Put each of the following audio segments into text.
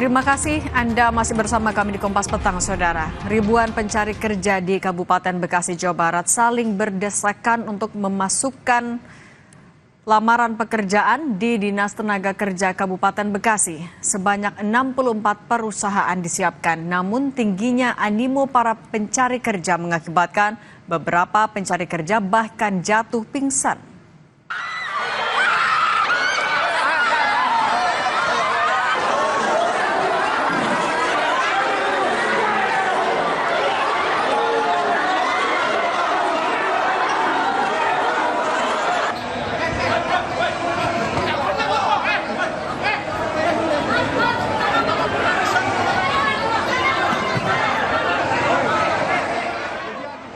Terima kasih Anda masih bersama kami di Kompas Petang, Saudara. Ribuan pencari kerja di Kabupaten Bekasi, Jawa Barat saling berdesakan untuk memasukkan lamaran pekerjaan di Dinas Tenaga Kerja Kabupaten Bekasi. Sebanyak 64 perusahaan disiapkan, namun tingginya animo para pencari kerja mengakibatkan beberapa pencari kerja bahkan jatuh pingsan.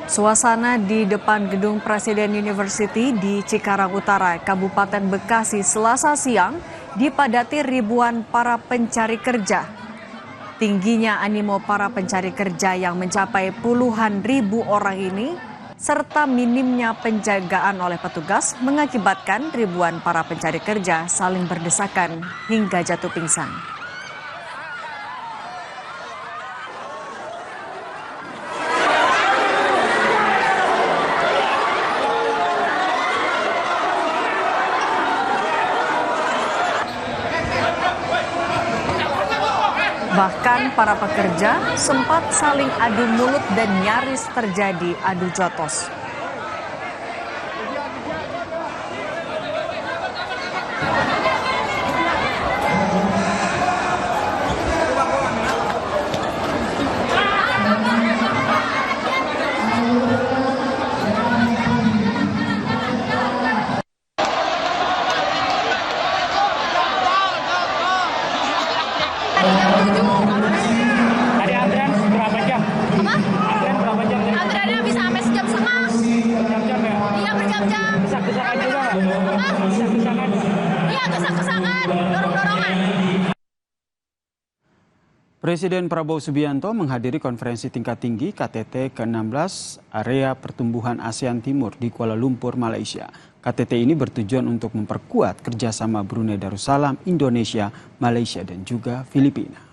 Suasana di depan gedung Presiden University di Cikarang Utara, Kabupaten Bekasi, Selasa siang dipadati ribuan para pencari kerja. Tingginya animo para pencari kerja yang mencapai puluhan ribu orang ini, serta minimnya penjagaan oleh petugas mengakibatkan ribuan para pencari kerja saling berdesakan hingga jatuh pingsan. Bahkan para pekerja sempat saling adu mulut dan nyaris terjadi adu jotos. Tadi antrean berapa jam? Apa? Antrean berapa jam? Antreannya bisa sampai sejam setengah. Berjam-jam ya? Iya, berjam-jam. Desak-desakan juga nggak? Hah? Desak-desakan. Iya, desak-desakan, dorong-dorongan. Presiden Prabowo Subianto menghadiri konferensi tingkat tinggi KTT ke-16 Area Pertumbuhan ASEAN Timur di Kuala Lumpur, Malaysia. KTT ini bertujuan untuk memperkuat kerjasama Brunei Darussalam, Indonesia, Malaysia, dan juga Filipina.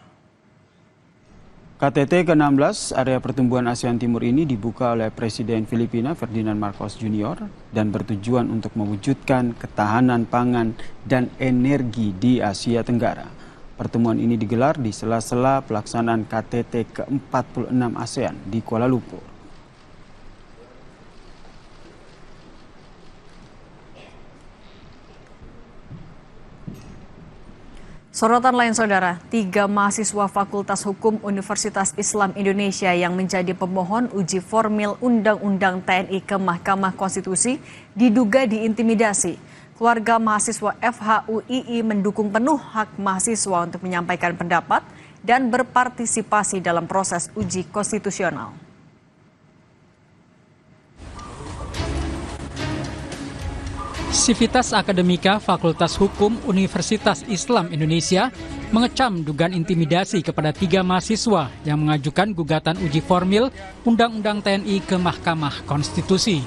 KTT ke-16 Area Pertumbuhan ASEAN Timur ini dibuka oleh Presiden Filipina Ferdinand Marcos Jr. dan bertujuan untuk mewujudkan ketahanan pangan dan energi di Asia Tenggara. Pertemuan ini digelar di sela-sela pelaksanaan KTT ke-46 ASEAN di Kuala Lumpur. Sorotan lain, Saudara, 3 mahasiswa Fakultas Hukum Universitas Islam Indonesia yang menjadi pemohon uji formil Undang-Undang TNI ke Mahkamah Konstitusi diduga diintimidasi. Keluarga mahasiswa FHUII mendukung penuh hak mahasiswa untuk menyampaikan pendapat dan berpartisipasi dalam proses uji konstitusional. Sivitas Akademika Fakultas Hukum Universitas Islam Indonesia mengecam dugaan intimidasi kepada 3 mahasiswa yang mengajukan gugatan uji formil Undang-Undang TNI ke Mahkamah Konstitusi.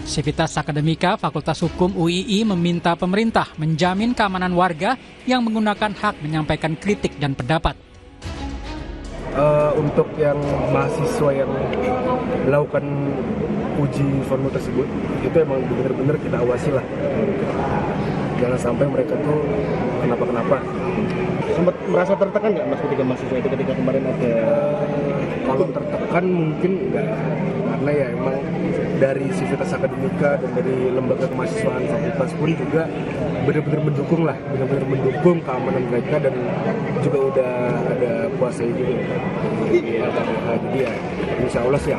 Sivitas Akademika Fakultas Hukum UII meminta pemerintah menjamin keamanan warga yang menggunakan hak menyampaikan kritik dan pendapat. Untuk yang mahasiswa yang melakukan uji formil tersebut, itu emang benar-benar kita awasi lah. Jangan sampai mereka tuh kenapa-kenapa. Sempat merasa tertekan nggak mas ketika mahasiswa itu ketika kemarin ada? Kalau tertekan mungkin enggak, karena ya emang dari Sivitas Akademika dan dari lembaga kemahasiswaan fakultas pun juga benar-benar mendukung keamanan mereka dan juga udah ada kuasa juga. Jadi ya insya Allah sih